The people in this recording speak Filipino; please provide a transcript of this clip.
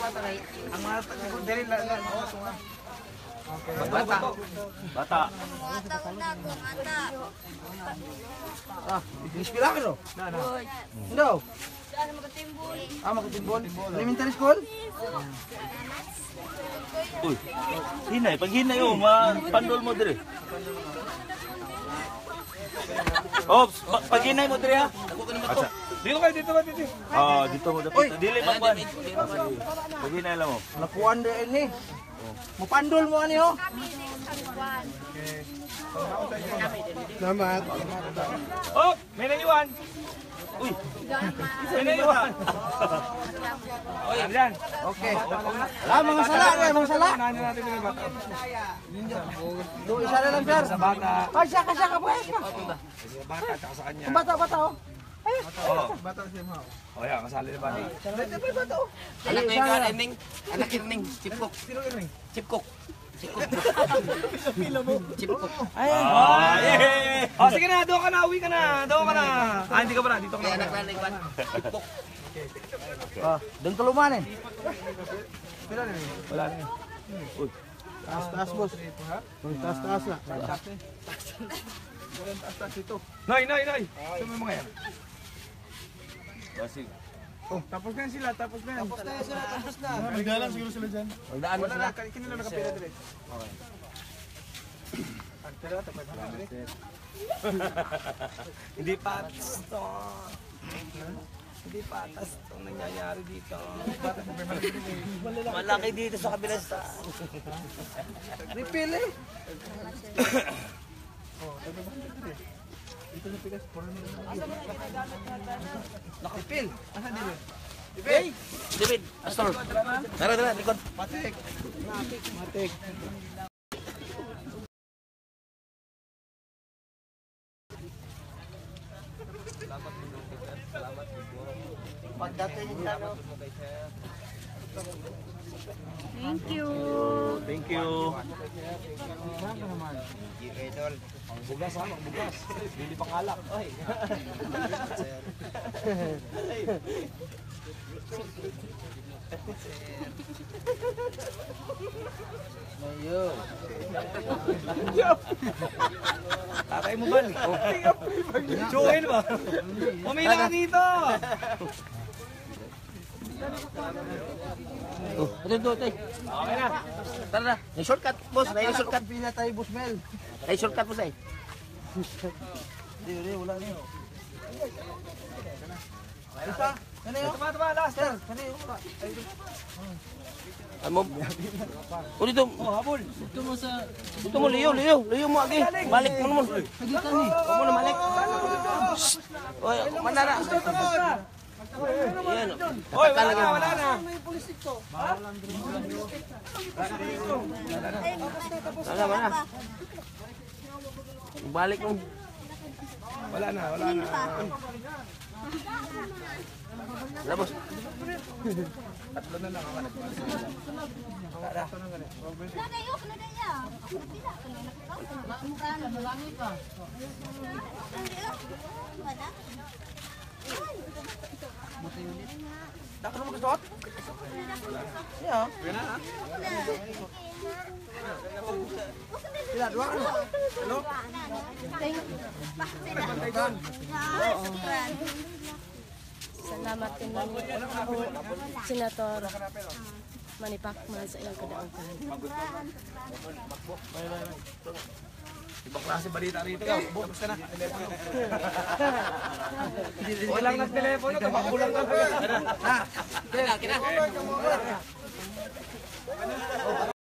Ang mga dali lang. Bata. Bata. Ah, inspira ka no? No. Magkatimbol. Elementary school? Uy. Hinay, pag hinay pandol mo dire. Ops, pag hinay mo dire ha. Asa? Dito kayo, dito ba dito? Dito mo dapat. Dili magpan. Pag hinay lang mo. Nakuan din ni. Mupandol mo ani ho. Salamat. Oh, may naiwan. Uy. May naiwan. Oy, yan. Okay. Mga sala, mga sala. Unahin natin yung bata. Do isa na lang sir. Sa bata. Kasya ka buhay ka. Bata, tsaka sa kanya. Bata oh. Ayun. Bata siya mo. O yan, kasali na bata. Bata oh. Anak ni Ikaw, Eming. Anak ni Eming. Chipcook. Sino ka rin? Chipcook. Chipcook. Oh, sige na, doon ka na, uwi ka na. Doon ka na. Hindi ka pa na, dito ka na. Anak na Ikaw. Chipcook. Doon tuluman eh. Wala na. Uy. Taas boss. Taas na. Taas ito. Nay. Ito mo yung mga yan. Basig. Oh, tapos na yan sila, tapos na. Magdalang siguro sila dyan. Magdaan Wala na, kanina lang nakapila dire. Okay. Tara, tapos na dire. Hindi patas to. Hindi patas itong nangyayari dito. Malaki dito sa kabilang sa... Refill eh. Ito na pilas, puro na. Refill. Asa dito? David, Astor. Tara, likod. Matik. Thank you. Thank you. Bugas. Bili pang alak. Oy. Mayo. Tatay mo ba? Joel ba? Pumila ka dito. Ito, tay. Okay na. Tara na. May shortcut, boss. May shortcut. Pila tayo boss Mel. May shortcut, boss, ay. Hindi, wala na yun. Isa? Ano yun? Tama, last. Sir, ano yun? Ano? O dito. Oh, habol. Dito mo, Leo mo agi. Balik mo naman. Huwag mo na balik. Oy, manara. Yan. Oy, wala na. Mana. Balik mo. Wala na. Labos. Tatlo na lang ako. Dako mo gusto? Yeah. Sila dua ano? Hello? Salamat din namin. Senator Manny Pacman sa iyong kadaugan. Ibang klase balita rito. Tapos ka na. Walang nag-telepono. Tapos lang. Kina.